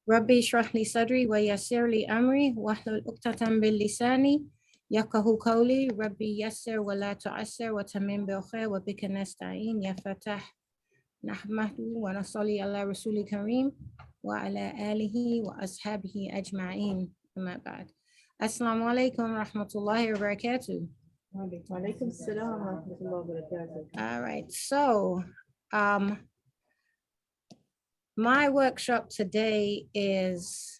ربي اشرح لي صدري ويسر لي أمري واحلل عقدة من لساني يفقهوا قولي ربي يسر ولا تعسر وتمم بالخير وبك نستعين يا فتح نحمده ونصلي على رسول الكريم وعلى آله وأصحابه أجمعين أما بعد. Assalamu alaikum rahmatullahi wa barakatuh. Walaikum salam wa rahmatullahi wa barakatuh. All right, so my workshop today is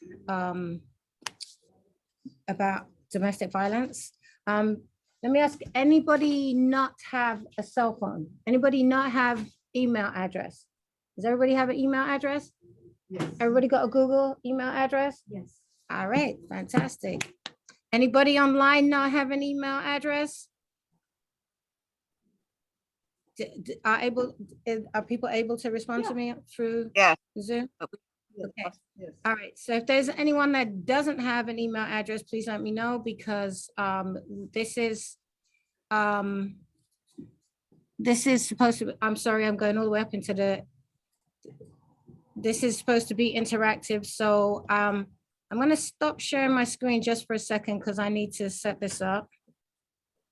about domestic violence. Let me ask, anybody not have a cell phone? Anybody not have email address? Does everybody have an email address? Yes. Everybody got a Google email address? Yes. All right, fantastic. Anybody online not have an email address? Are people able to respond to me through Zoom? Okay. Yes. All right. So if there's anyone that doesn't have an email address, please let me know, because this is supposed to, I'm sorry, I'm going all the way up into this is supposed to be interactive. So I'm going to stop sharing my screen just for a second because I need to set this up.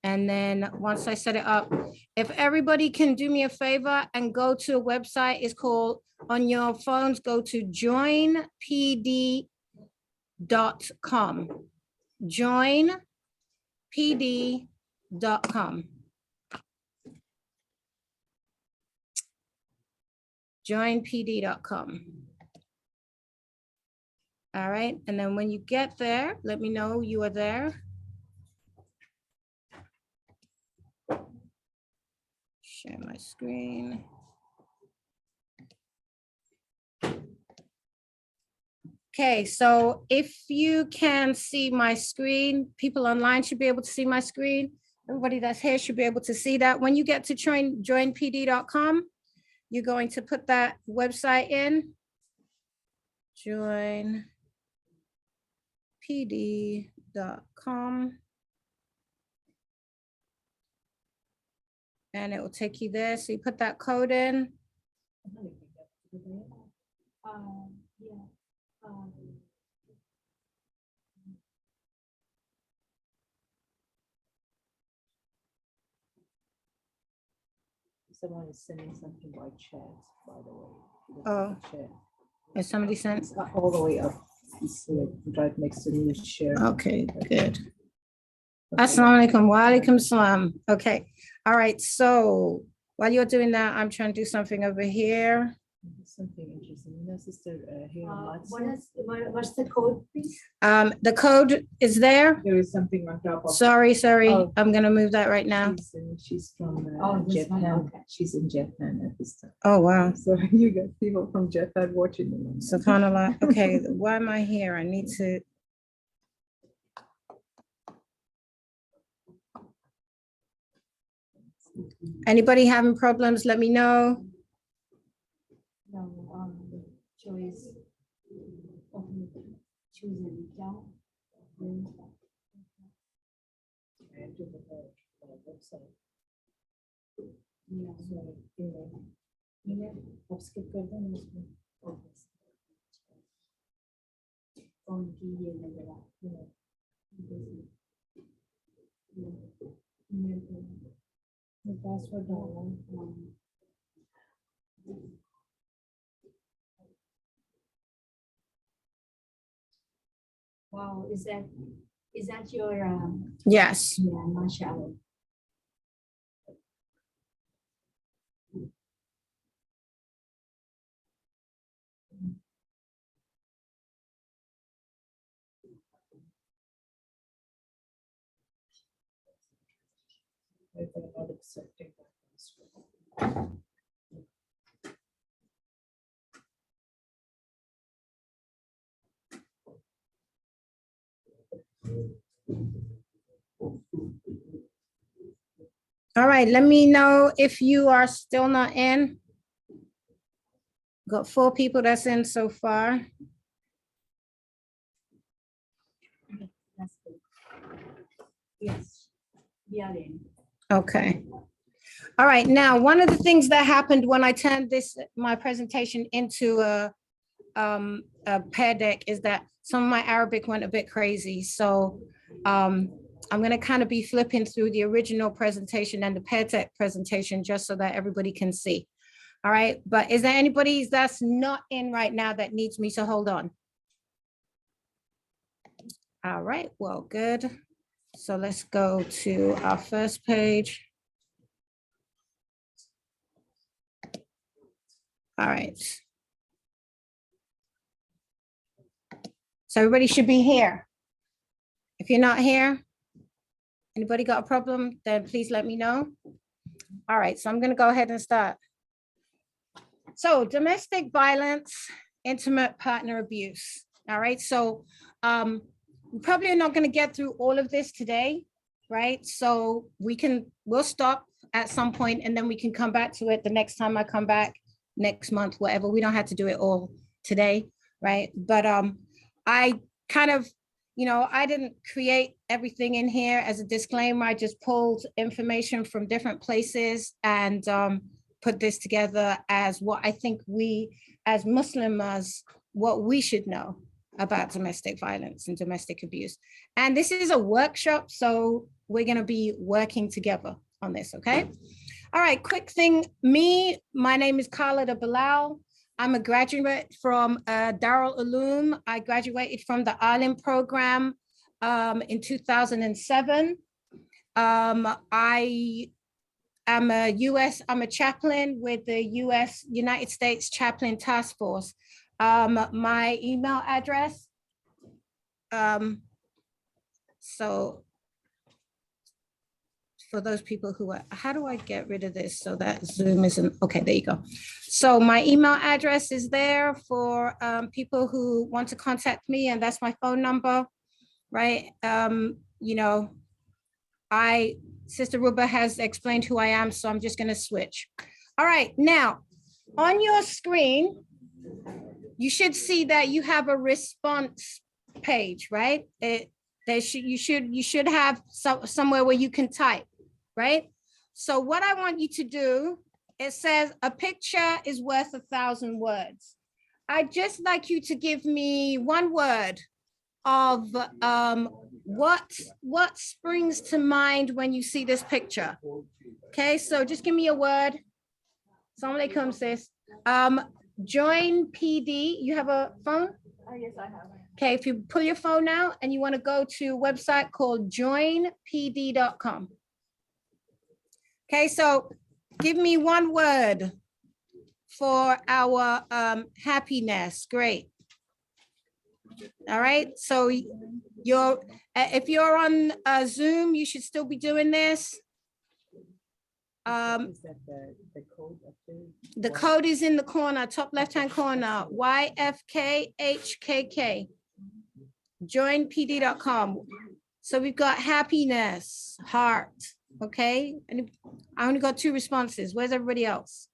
And then once I set it up, if everybody can do me a favor and go to a website, it's called, on your phones, go to joinpd.com. Joinpd.com. Joinpd.com. All right, and then when you get there, let me know you are there. Share my screen. Okay, so if you can see my screen, people online should be able to see my screen. Everybody that's here should be able to see that. When you get to joinpd.com, you're going to put that website in. Joinpd.com. And it will take you there. So you put that code in. Someone is sending something by chat, by the way. Oh, chat. Is somebody sent? It's not all the way up. It's right next to the share. Okay, good. Assalamu alaikum wa alaikum salam. Okay, all right. So while you're doing that, I'm trying to do something over here. Something interesting. You know, sister, here what's the code, please? The code is there. there is something on top of. Sorry. Oh. I'm gonna move that right now. She's from this one, Japan. okay. She's in Japan at this time. Oh, wow. So you got people from Japan watching them. SubhanAllah. Okay, why am I here? I need to. Anybody having problems, let me know. No, choose choose an account. Website. Yeah. अब skip कर दो ना उसमें. Phone की ये लगेगा. Password डालना. Wow, is that your Yes. yeah, mashallah. They're not accepting that password. All right, let me know if you are still not in. Got 4 people that's in so far. That's good. Yes, we are in. Okay. All right, now, one of the things that happened when I turned my presentation into a Perdek is that some of my Arabic went a bit crazy. So I'm going to kind of be flipping through the original presentation and the Perdek presentation just so that everybody can see. All right. But is there anybody that's not in right now that needs me to hold on? All right. Well, good. So let's go to our first page. All right. So everybody should be here. If you're not here, anybody got a problem, then please let me know. All right, so I'm going to go ahead and start. So domestic violence, intimate partner abuse. All right, so we probably are not going to get through all of this today, right? So we'll stop at some point and then we can come back to it the next time I come back, next month, whatever. We don't have to do it all today, right? But I kind of, I didn't create everything in here as a disclaimer. I just pulled information from different places and put this together as what I think we as Muslims, what we should know about domestic violence and domestic abuse. And this is a workshop, so we're going to be working together on this, okay? All right, quick thing. My name is Khalidah Bilal. I'm a graduate from Darul Uloom. I graduated from the Alim program in 2007. I am I'm a chaplain with the United States Chaplain Task Force. My email address, so for those people who are, how do I get rid of this so that Zoom isn't, okay, there you go. So my email address is there for people who want to contact me, and that's my phone number, right? Sister Ruba has explained who I am, so I'm just gonna switch. All right, now, on your screen, you should see that you have a response page, right? You should have somewhere where you can type, right? So what I want you to do, it says a picture is worth 1,000 words. I'd just like you to give me one word of what springs to mind when you see this picture. Okay, so just give me a word. Assalamu alaikum, sis. Join PD. You have a phone? Oh, yes, I have. Okay, if you pull your phone out and you want to go to a website called joinpd.com. Okay, so give me one word for our happiness. Great. All right, so if you're on Zoom, you should still be doing this. Is that the code up there? The code is in the corner, top left-hand corner, YFKHKK. Joinpd.com. So we've got happiness, heart, okay? And I only got 2 responses. Where's everybody else?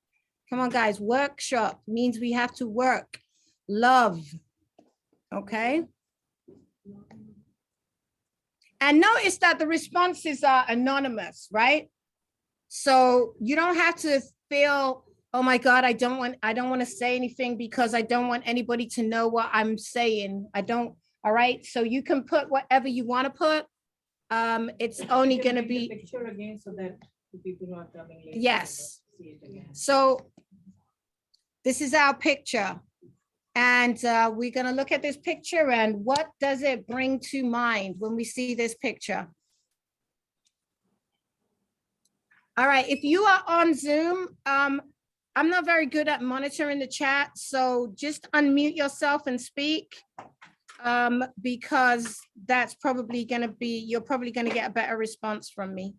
Come on, guys. Workshop means we have to work. Love, okay? And notice that the responses are anonymous, right? So you don't have to feel, oh my God, I don't want to say anything because I don't want anybody to know what I'm saying. All right. So you can put whatever you want to put. It's only going to be the picture again so that the people who are coming later. Yes. See it again. So this is our picture. And we're going to look at this picture and what does it bring to mind when we see this picture? All right, if you are on Zoom, I'm not very good at monitoring the chat, so just unmute yourself and speak because that's probably going to be, you're probably going to get a better response from me.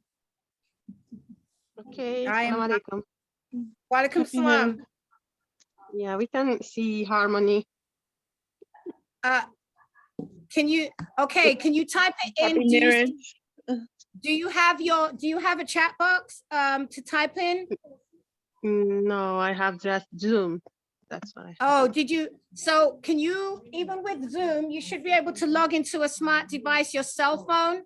Okay, I am. Assalamu alaikum. Walaikum salam. Yeah, we can see harmony. Can you type it in? Do you have a chat box to type in? No, I have just Zoom. That's what I have. Oh, did you? So can you, even with Zoom, you should be able to log into a smart device, your cell phone,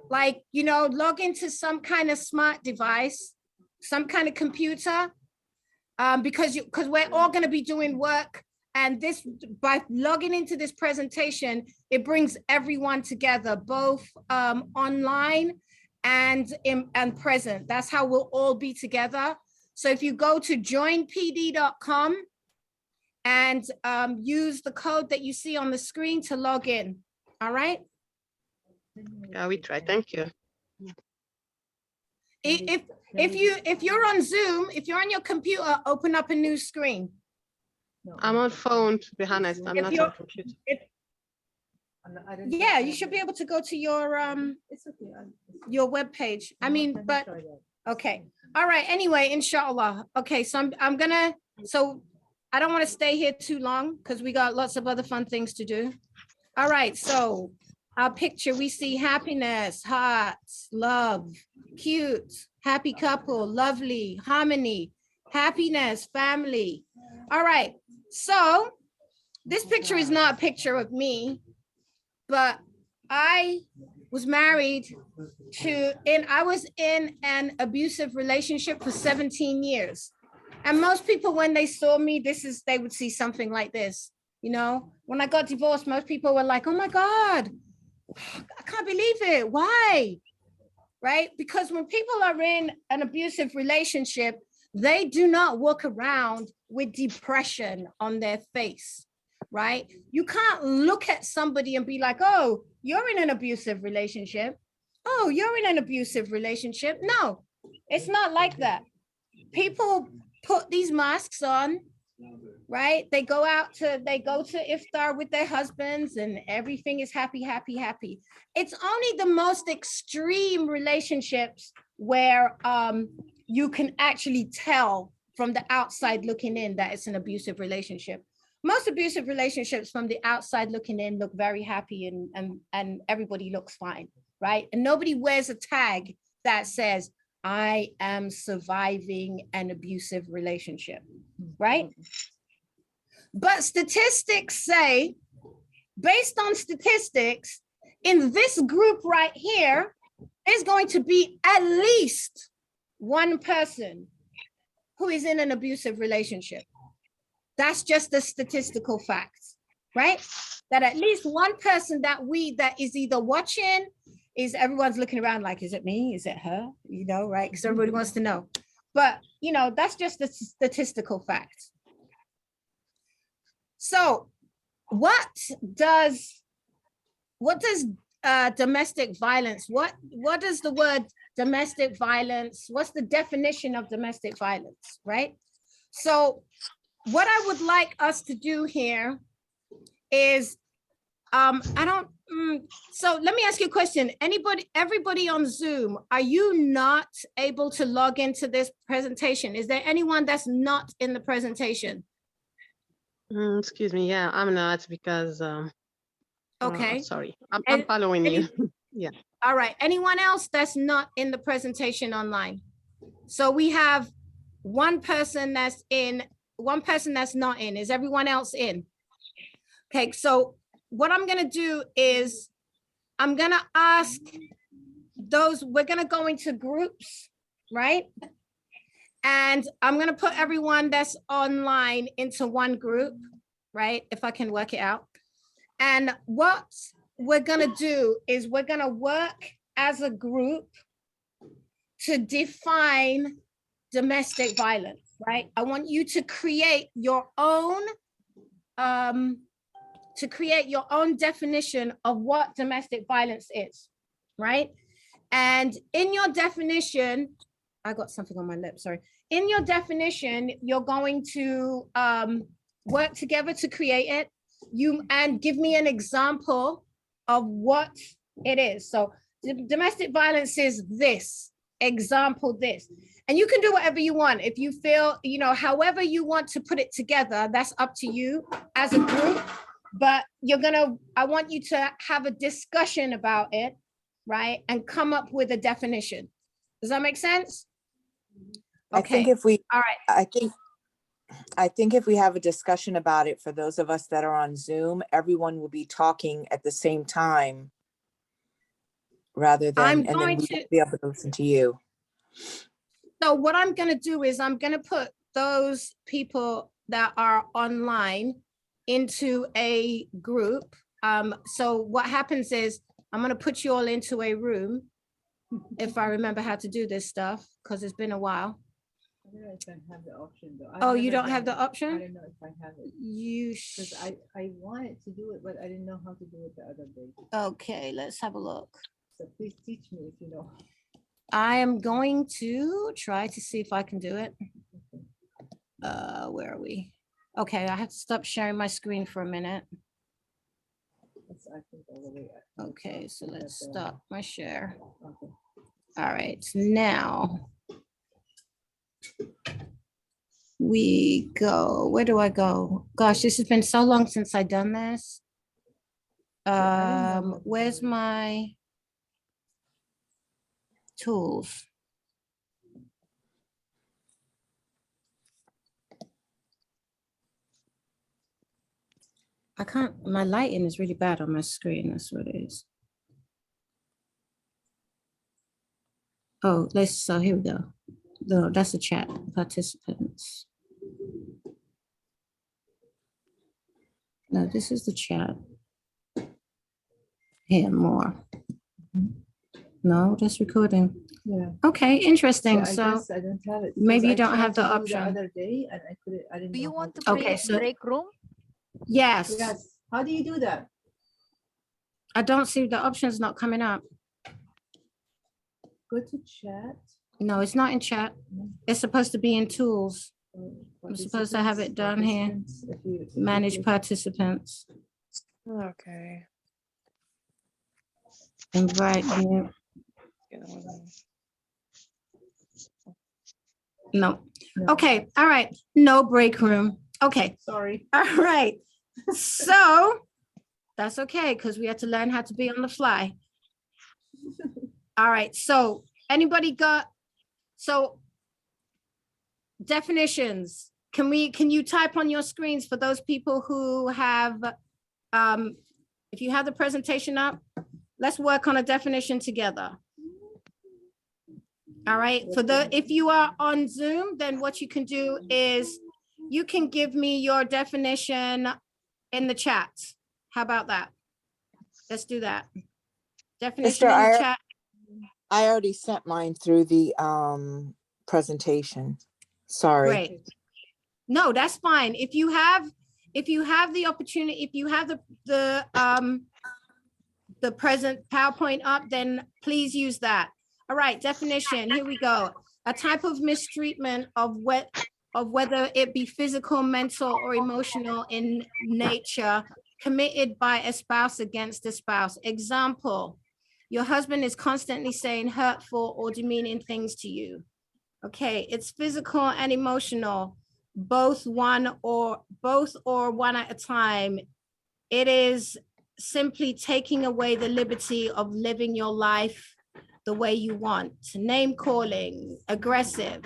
like, log into some kind of smart device, some kind of computer, because we're all going to be doing work and this, by logging into this presentation, it brings everyone together, both online and present. That's how we'll all be together. So if you go to joinpd.com and use the code that you see on the screen to log in. All right. Yeah, we try. Thank you. If you're on Zoom, if you're on your computer, open up a new screen. I'm on phone, to be honest. I'm not on computer. Yeah, you should be able to go to your web page. I mean, but okay. All right. Anyway, inshallah. Okay, so so I don't want to stay here too long because we got lots of other fun things to do. All right. So our picture, we see happiness, hearts, love, cute, happy couple, lovely, harmony, happiness, family. All right. So this picture is not a picture of me, but I was married I was in an abusive relationship for 17 years. And most people, when they saw me, they would see something like this. You know, when I got divorced, most people were like, oh my God, I can't believe it. Why? Right? Because when people are in an abusive relationship, they do not walk around with depression on their face, right? You can't look at somebody and be like, oh, you're in an abusive relationship. Oh, you're in an abusive relationship. No, it's not like that. People put these masks on, right? They go to iftar with their husbands and everything is happy, happy, happy. It's only the most extreme relationships where you can actually tell from the outside looking in that it's an abusive relationship. Most abusive relationships from the outside looking in look very happy and everybody looks fine, right? And nobody wears a tag that says, I am surviving an abusive relationship, right? But statistics say, based on statistics, in this group right here, there's going to be at least one person who is in an abusive relationship. That's just a statistical fact, right? That at least one person that is either watching, is everyone's looking around like, is it me? Is it her? You know, right? Because everybody wants to know. But, you know, that's just a statistical fact. So what does domestic violence, what does the word domestic violence, what's the definition of domestic violence, right? So what I would like us to do here is, so let me ask you a question. Everybody on Zoom, are you not able to log into this presentation? Is there anyone that's not in the presentation? Excuse me, yeah, I'm not because, okay. Sorry, I'm following you. Yeah. All right, anyone else that's not in the presentation online? So we have one person that's in, one person that's not in. Is everyone else in? Okay, so what I'm gonna do is I'm gonna ask those, we're gonna go into groups, right? And I'm gonna put everyone that's online into one group, right? If I can work it out. And what we're gonna do is we're gonna work as a group to define domestic violence, right? I want you to create your own, definition of what domestic violence is, right? And in your definition, I got something on my lip, sorry. In your definition, you're going to work together to create it. And give me an example of what it is. So domestic violence is this, example this. And you can do whatever you want. If you feel, you know, however you want to put it together, that's up to you as a group. But I want you to have a discussion about it, right? And come up with a definition. Does that make sense? Okay. I think if we, all right. I think if we have a discussion about it, for those of us that are on Zoom, everyone will be talking at the same time rather than, and then we'll be able to listen to you. So what I'm going to do is I'm going to put those people that are online into a group. So what happens is I'm going to put you all into a room if I remember how to do this stuff, because it's been a while. I don't know if I have the option though. Oh, you never don't have done the it. option? I don't know if I have it. You Because I wanted to do it, but I didn't know how to do it the other day. Okay, let's have a look. So please teach me if you know. I am going to try to see if I can do it. Where are we? Okay, I have to stop sharing my screen for a minute. That's, I think, all the way up. Okay, so let's stop my share. Okay. All right, now we go. Where do I go? Gosh, this has been so long since I've done this. Where's my tools? I can't, my lighting is really bad on my screen. That's what it is. Oh, so here we go. No, that's the chat participants. No, this is the chat. Here, more. No, that's recording. Yeah. Okay, interesting. Yeah, So guess I don't have it. maybe you because I don't have tried the to do option. The other day and I couldn't. I didn't. Do you know want how to Okay, create so- break room? yes, Yes. How do you do that? I don't see the options not coming up. Go to chat. No, it's not in chat. It's supposed to be in tools. I'm supposed to have it down here. Participants, if you- Manage if you- participants. Okay. Invite you. No. No. Okay. All right. No break room. Okay. Sorry. All right. So that's okay because we had to learn how to be on the fly. All right. So anybody got, so definitions. Can you type on your screens for those people who have, if you have the presentation up, let's work on a definition together. All right. If you are on Zoom, then what you can do is you can give me your definition in the chat. How about that? Let's do that. Definition in the chat. I already sent mine through the presentation. Sorry. Great. No, that's fine. If you have the opportunity, if you have the present PowerPoint up, then please use that. All right, definition, here we go. A type of mistreatment of whether it be physical, mental, or emotional in nature committed by a spouse against a spouse. Example, your husband is constantly saying hurtful or demeaning things to you. Okay, it's physical and emotional, both or one at a time. It is simply taking away the liberty of living your life the way you want. Name calling, aggressive.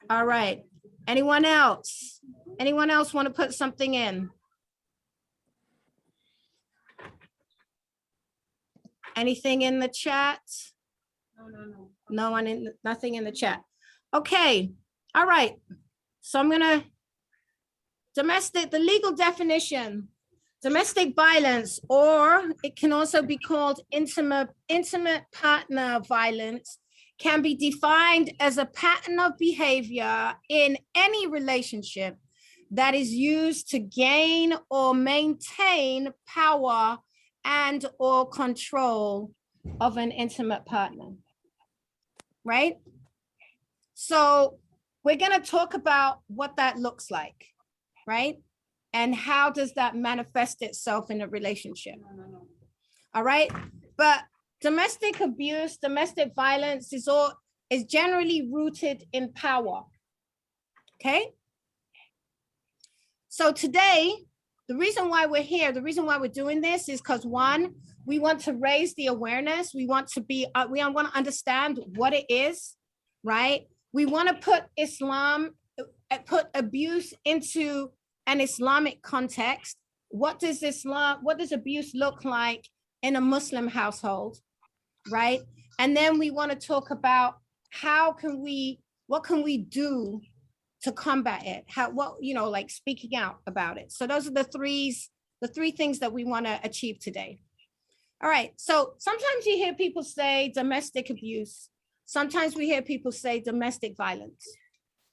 All right. Anyone else? Anyone else want to put something in? Anything in the chat? No. No one nothing in the chat. Okay. All right. So I'm gonna the legal definition. Domestic violence, or it can also be called intimate partner violence, can be defined as a pattern of behavior in any relationship that is used to gain or maintain power and or control of an intimate partner, right? So we're going to talk about what that looks like, right? And how does that manifest itself in a relationship? All right. But domestic abuse, domestic violence is generally rooted in power. Okay. So today, the reason why we're here, the reason why we're doing this is because one, we want to raise the awareness. We want to understand what it is, right? We want to put abuse into an Islamic context. What does abuse look like in a Muslim household, right? And then we want to talk about what can we do to combat it? Like speaking out about it. So those are the three things that we want to achieve today. All right, so sometimes you hear people say domestic abuse. Sometimes we hear people say domestic violence.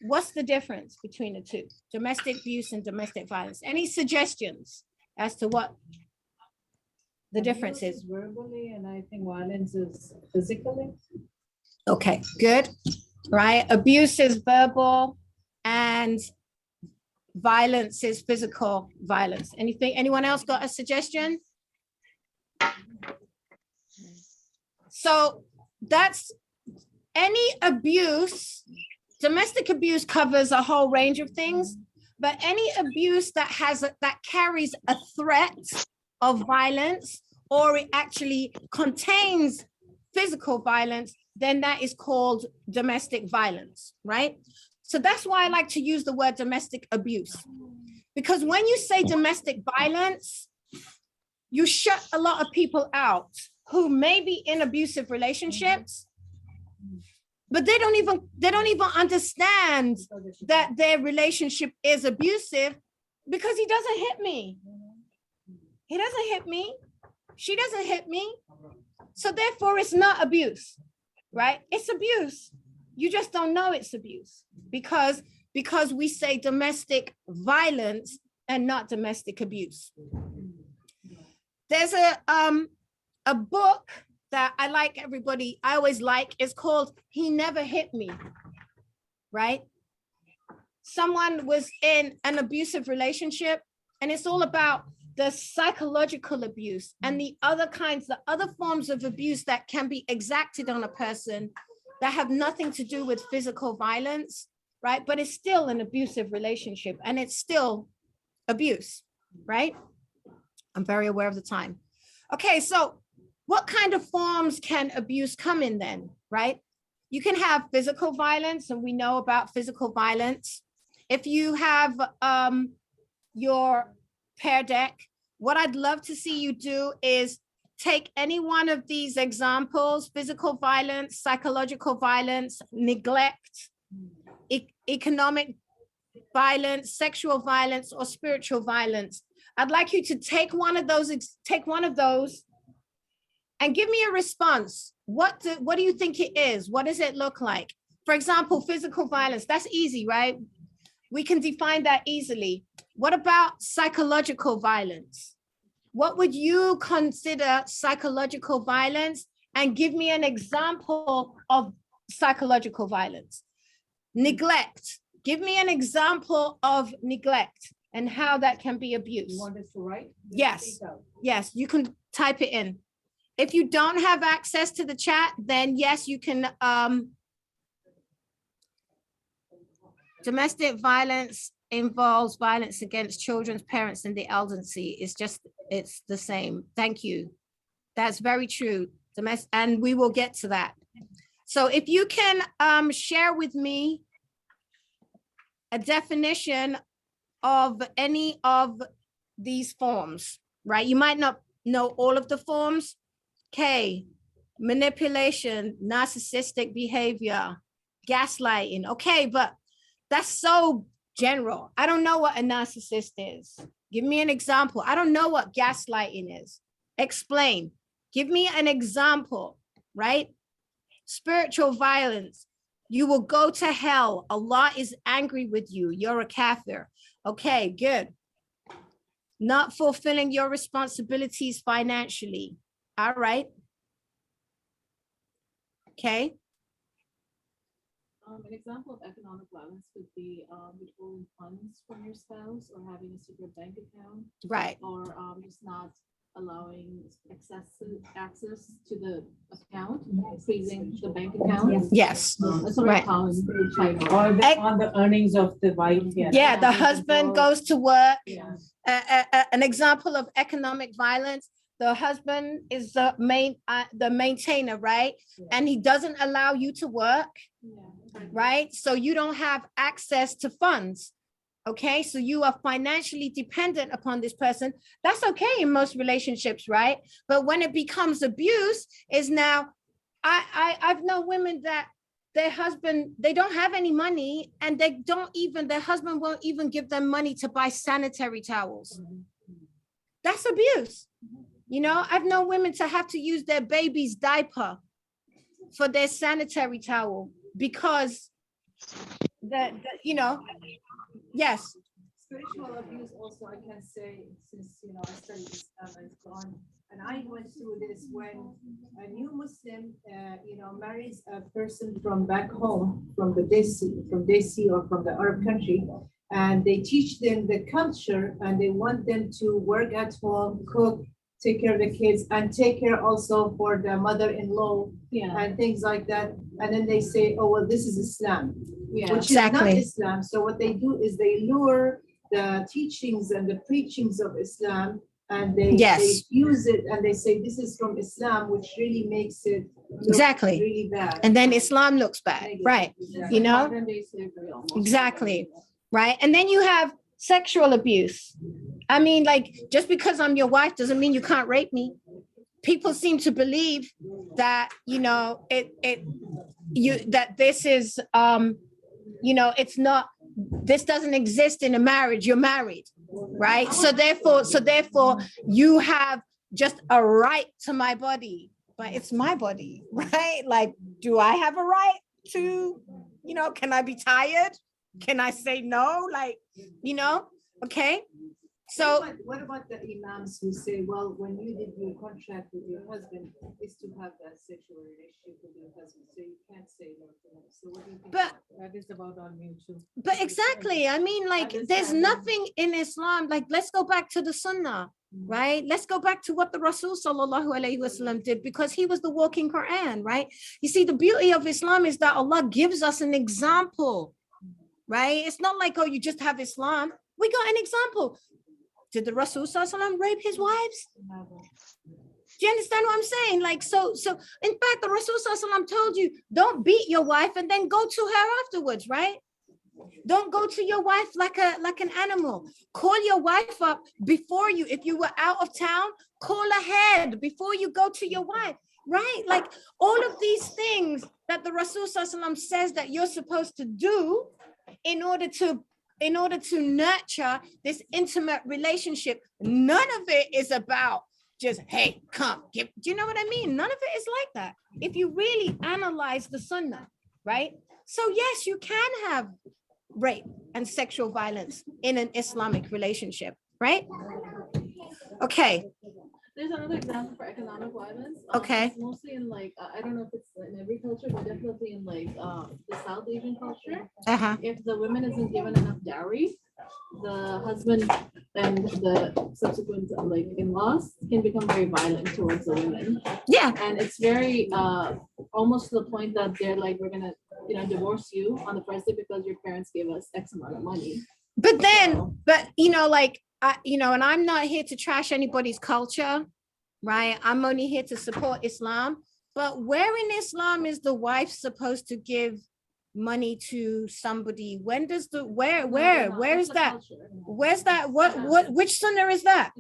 What's the difference between the two? Domestic abuse and domestic violence. Any suggestions as to what the difference is? Verbally, and I think violence is physically. Okay, good. Right, abuse is verbal and violence is physical violence. Anyone else got a suggestion? So that's any abuse. Domestic abuse covers a whole range of things, but any abuse that carries a threat of violence, or it actually contains physical violence, then that is called domestic violence, right? So that's why I like to use the word domestic abuse, because when you say domestic violence, you shut a lot of people out who may be in abusive relationships, but they don't even understand that their relationship is abusive, because he doesn't hit me. He doesn't hit me. She doesn't hit me. So therefore it's not abuse, right? It's abuse. You just don't know it's abuse because we say domestic violence and not domestic abuse. There's a book that I always like, it's called He Never Hit Me, right? Someone was in an abusive relationship, and it's all about the psychological abuse and the other forms of abuse that can be exacted on a person that have nothing to do with physical violence, right? But it's still an abusive relationship and it's still abuse, right? I'm very aware of the time. Okay, so what kind of forms can abuse come in then, right? You can have physical violence, and we know about physical violence. If you have your pair deck, what I'd love to see you do is take any one of these examples: physical violence, psychological violence, neglect, economic violence, sexual violence, or spiritual violence. I'd like you to take one of those and give me a response. What do you think it is? What does it look like? For example, physical violence, that's easy, right? We can define that easily. What about psychological violence? What would you consider psychological violence? And give me an example of psychological violence. Neglect. Give me an example of neglect and how that can be abuse. You want us to write? Yes. Yes, you can type it in. If you don't have access to the chat, then yes, you can. Domestic violence involves violence against children's parents and the elderly. It's the same. Thank you. That's very true. And we will get to that. So if you can share with me a definition of any of these forms, right? You might not know all of the forms. Okay, manipulation, narcissistic behavior, gaslighting. Okay, but that's so general. I don't know what a narcissist is. Give me an example. I don't know what gaslighting is. Explain. Give me an example, right? Spiritual violence. You will go to hell. Allah is angry with you. You're a kafir. Okay, good. Not fulfilling your responsibilities financially. All right. Okay. An example of economic violence would be withholding funds from your spouse, or having a secret bank account, Right. or just not allowing access to the account, freezing the bank account. Yes. That's already Right. common in China. Or on the earnings of the wife. Yeah, the husband goes to work. Yeah. An example of economic violence: the husband is the maintainer, right? Yeah. And he doesn't allow you to work, Yeah. right? So you don't have access to funds. Okay, so you are financially dependent upon this person. That's okay in most relationships, right? But when it becomes abuse, is now, I've known women that their husband, they don't have any money, and their husband won't even give them money to buy sanitary towels. That's abuse. You know, I've known women to have to use their baby's diaper for their sanitary towel because you know, yes. Spiritual abuse also, I can say, since, you know, I studied Islam and so on, and I went through this when a new Muslim, you know, marries a person from back home, from Desi or from the Arab country, and they teach them the culture, and they want them to work at home, cook, take care of the kids, and take care also for the mother-in-law and things like that. And then they say, oh, well, this is Islam, which is not Islam. So what they do is they lure the teachings and the preachings of Islam, and they use it, and they say this is from Islam, which really makes it look really bad. And then Islam looks bad, right? You know, exactly, right? And then you have sexual abuse. I mean, like, just because I'm your wife doesn't mean you can't rape me. People seem to believe that, you know, that this is, you know, it's not, this doesn't exist in a marriage. You're married, right? So therefore you have just a right to my body, but it's my body, right? Like, do I have a right to, you know, can I be tired? Can I say no? Like, you know, okay. So what about the imams who say, well, when you did your contract with your husband, is to have that sexual relationship with your husband, so you can't say no to him. So what do you think? But that is about on you too. But exactly, I mean, like, there's nothing in Islam, like, let's go back to the Sunnah, right? Let's go back to what the Rasul sallallahu alaihi wasallam did, because he was the walking Quran, right? You see, the beauty of Islam is that Allah gives us an example, right? It's not like, oh, you just have Islam. We got an example. Did the Rasul sallallahu alaihi wasallam rape his wives? Do you understand what I'm saying? Like, so in fact, the Rasul sallallahu alaihi wasallam told you, don't beat your wife and then go to her afterwards, right? Don't go to your wife like an animal. Call your wife up before you, if you were out of town, call ahead before you go to your wife, right? Like, all of these things that the Rasul sallallahu alaihi wasallam says that you're supposed to do in order to nurture this intimate relationship. None of it is about just, hey, come, do you know what I mean? None of it is like that. If you really analyze the Sunnah, right? So yes, you can have rape and sexual violence in an Islamic relationship, right? Okay. There's another example for economic violence. Okay. It's mostly in, like, I don't know if it's in every culture, but definitely in, like, the South Asian culture. If the woman isn't given enough dowry, the husband and the subsequent, like, in-laws can become very violent towards the women. Yeah. And it's very almost to the point that they're like, we're gonna, you know, divorce you on the first day because your parents gave us X amount of money. But then, you know, like, you know, and I'm not here to trash anybody's culture, right? I'm only here to support Islam. But where in Islam is the wife supposed to give money to somebody? When does where's that? Where's that? Which sunnah is that?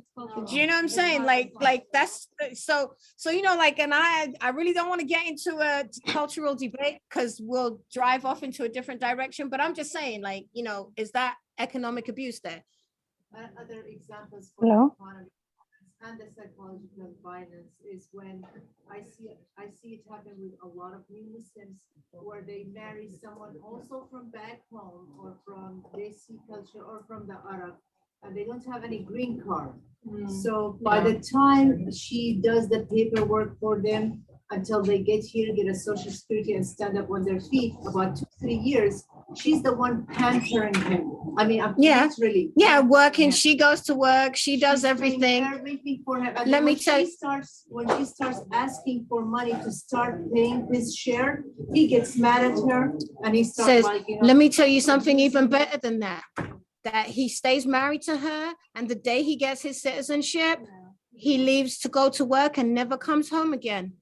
Do you know what I'm saying? Like that's so, you know, like, and I really don't want to get into a cultural debate because we'll drive off into a different direction. But I'm just saying, like, you know, is that economic abuse there? Other examples for the economy and the psychological violence is when I see it happen with a lot of new Muslims where they marry someone also from back home or from Desi culture or from the Arab, and they don't have any green card. So by the time she does the paperwork for them until they get here, get a social security and stand up on their feet, about 2-3 years, she's the one pampering him. I mean, literally. Yeah, working. She goes to work. She does everything. Everything for him. And let me tell you. When she starts asking for money to start paying his share, he gets mad at her and he starts says, like, you know, let me tell you something even better than that. That he stays married to her, and the day he gets his citizenship, he leaves to go to work and never comes home again.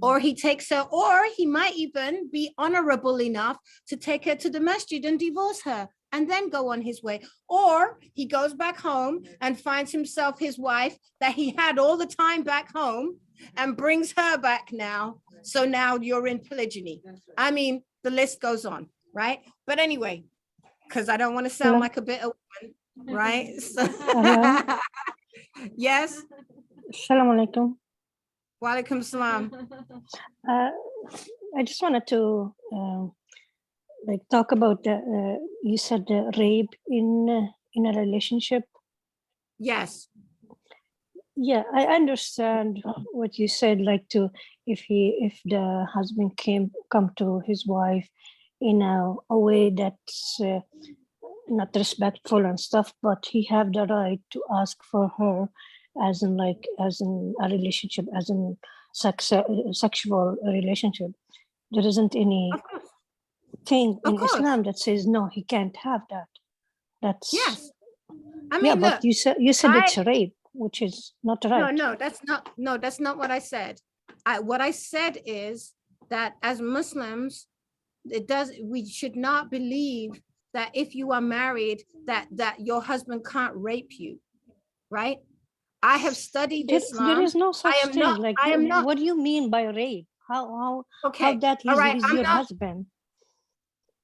Or he takes her, or he might even be honorable enough to take her to the masjid and divorce her and then go on his way. Or he goes back home and finds himself his wife that he had all the time back home and brings her back now. So now you're in polygyny. I mean, the list goes on, right? But anyway, because I don't want to sound like a bitter woman, right? So, yes. Assalamu alaikum. Wa alaikum salam. I just wanted to like talk about you said rape in a relationship. Yes. Yeah, I understand what you said, like if the husband come to his wife in a way that's not respectful and stuff, but he have the right to ask for her as in a relationship, as in sexual relationship. There isn't any thing in Islam that says no, he can't have that. That's yes. I mean, yeah, look, but you said it's rape, which is not right. No, that's not what I said. What I said is that as Muslims, we should not believe that if you are married, that your husband can't rape you, right? I have studied Islam. There is no such thing. What do you mean by rape? How that he's your husband?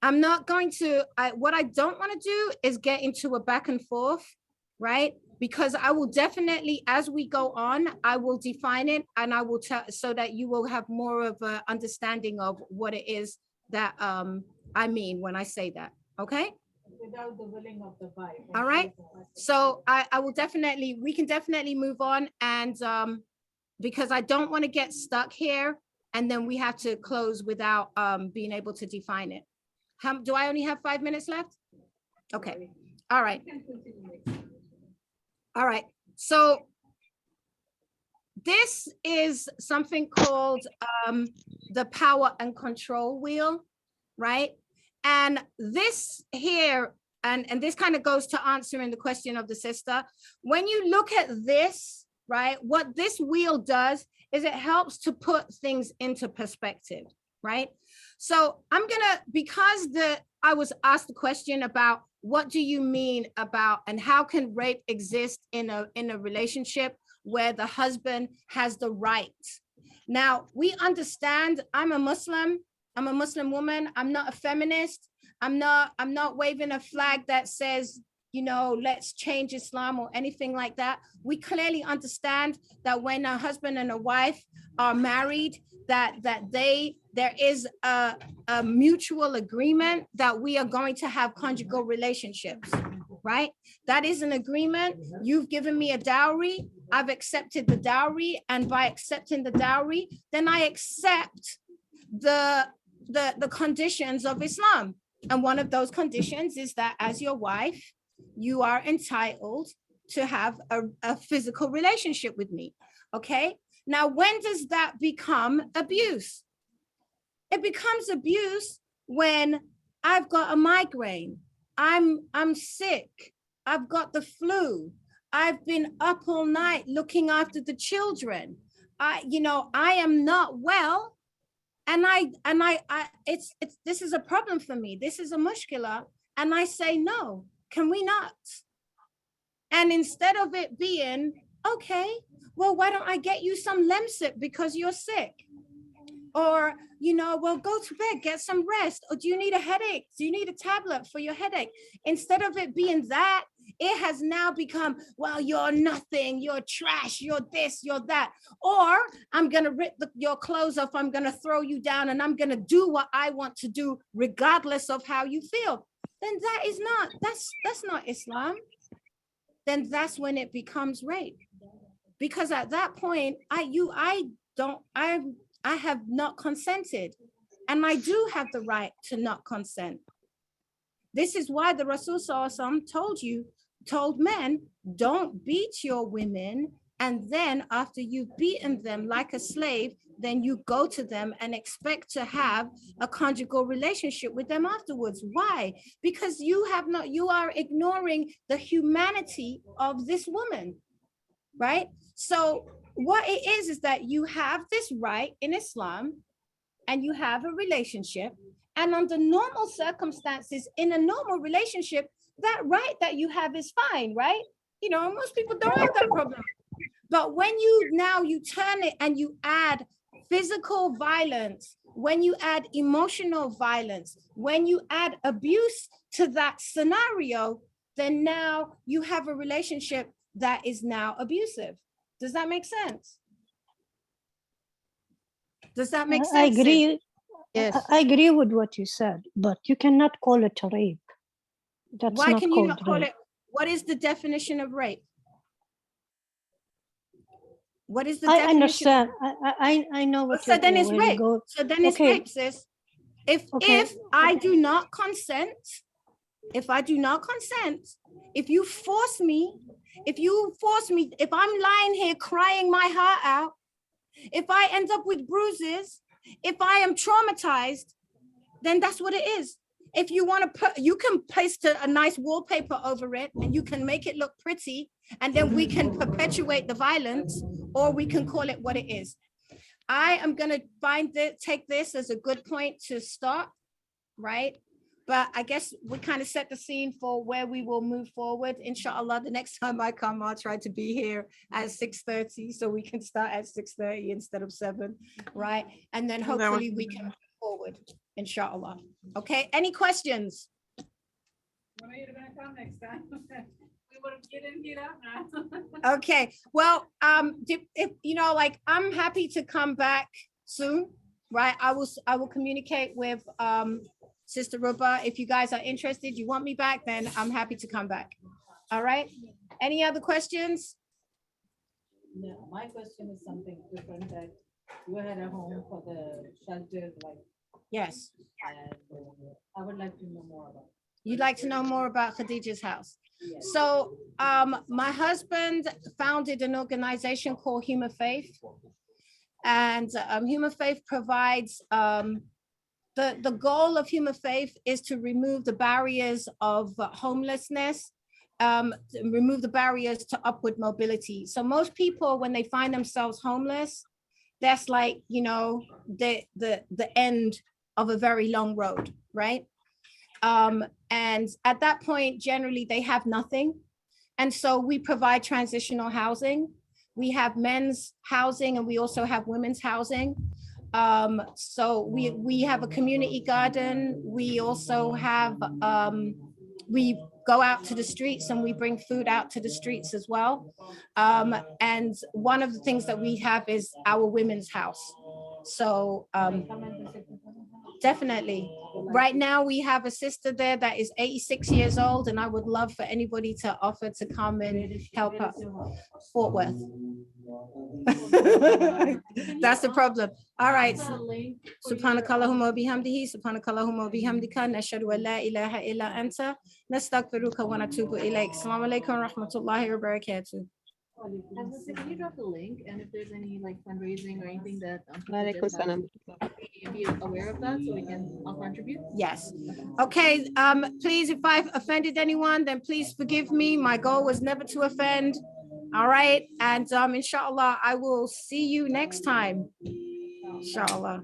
I'm not going to, what I don't want to do is get into a back and forth, right? Because I will definitely, as we go on, I will define it and I will tell so that you will have more of an understanding of what it is that I mean when I say that, okay? Without the willing of the wife. All right. So I will definitely, we can definitely move on, and because I don't want to get stuck here and then we have to close without being able to define it. Do I only have 5 minutes left? Okay. All right. All right. So this is something called the power and control wheel, right? And this here, and this kind of goes to answering the question of the sister. When you look at this, right, what this wheel does is it helps to put things into perspective, right? So I'm gonna, because I was asked the question about what do you mean about, and how can rape exist in a relationship where the husband has the right? Now, we understand, I'm a Muslim woman, I'm not a feminist, I'm not waving a flag that says, you know, let's change Islam or anything like that. We clearly understand that when a husband and a wife are married, that there is a mutual agreement that we are going to have conjugal relationships, right? That is an agreement. You've given me a dowry, I've accepted the dowry, and by accepting the dowry, then I accept the conditions of Islam. And one of those conditions is that as your wife, you are entitled to have a physical relationship with me, okay? Now, when does that become abuse? It becomes abuse when I've got a migraine, I'm sick, I've got the flu, I've been up all night looking after the children, I am not well, and this is a problem for me, this is a mushkila, and I say, no, can we not? And instead of it being, okay, well, why don't I get you some Lemsip because you're sick? Or, well, go to bed, get some rest. Or do you need a headache? Do you need a tablet for your headache? Instead of it being that, it has now become, well, you're nothing, you're trash, you're this, you're that. Or I'm going to rip your clothes off, I'm going to throw you down, and I'm going to do what I want to do regardless of how you feel. Then that's not Islam. Then that's when it becomes rape. Because at that point, I have not consented, and I do have the right to not consent. This is why the Rasul told men, don't beat your women, and then after you've beaten them like a slave, then you go to them and expect to have a conjugal relationship with them afterwards. Why? Because you are ignoring the humanity of this woman, right? So what it is that you have this right in Islam, and you have a relationship, and under normal circumstances, in a normal relationship, that right that you have is fine, right? Most people don't have that problem. But when you turn it and you add physical violence when you add emotional violence, when you add abuse to that scenario, then now you have a relationship that is now abusive. Does that make sense? Does that make sense? I agree. Yes. I agree with what you said, but you cannot call it a rape. That's Why not can you called not call rape. it? What is the definition of rape? What is the I definition? understand. I know what So then it's where you rape. go. So then it's Okay. rape, sis. If Okay. I do not consent, if I do not consent, if you force me, if I'm lying here crying my heart out, if I end up with bruises, if I am traumatized, then that's what it is. If you want to put, you can paste a nice wallpaper over it and you can make it look pretty, and then we can perpetuate the violence, or we can call it what it is. I am going to take this as a good point to start, right? But I guess we kind of set the scene for where we will move forward. Inshallah, the next time I come, I'll try to be here at 6:30 so we can start at 6:30 instead of 7, right? And then hopefully we can move forward, inshallah. Okay, any questions? Well, you're gonna come next time. We would get in here now. Okay, well, if you know, like, I'm happy to come back soon, right? I will communicate with Sister Ruba. If you guys are interested, you want me back, then I'm happy to come back. All right. Any other questions? No, my question is something different, that you had a home for the shelter, like, Yes. and I would like to know more about. You'd like to know more about Khadijah's house. Yes. So my husband founded an organization called Human Faith, and Human Faith provides the goal of Human Faith is to remove the barriers of homelessness, remove the barriers to upward mobility. So most people, when they find themselves homeless, that's like, you know, the end of a very long road, right? And at that point, generally they have nothing. And so we provide transitional housing. We have men's housing and we also have women's housing. So we have a community garden. We also have, we go out to the streets and we bring food out to the streets as well. And one of the things that we have is our women's house. So definitely. Right now we have a sister there that is 86 years old, and I would love for anybody to offer to come and help her. Fort Worth. That's the problem. All right. Subhanakallahumma bihamdihi, subhanakallahumma bihamdika, nashhadu an la ilaha illa anta, nastaghfiruka wa natubu ilayk. Assalamu alaikum wa rahmatullahi wa barakatuh. Can you drop the link, and if there's any like fundraising or anything that Walaikum salam. be aware of that so we can all contribute? Yes. Okay. Please, if I've offended anyone, then please forgive me. My goal was never to offend. All right. And inshallah, I will see you next time. Inshallah.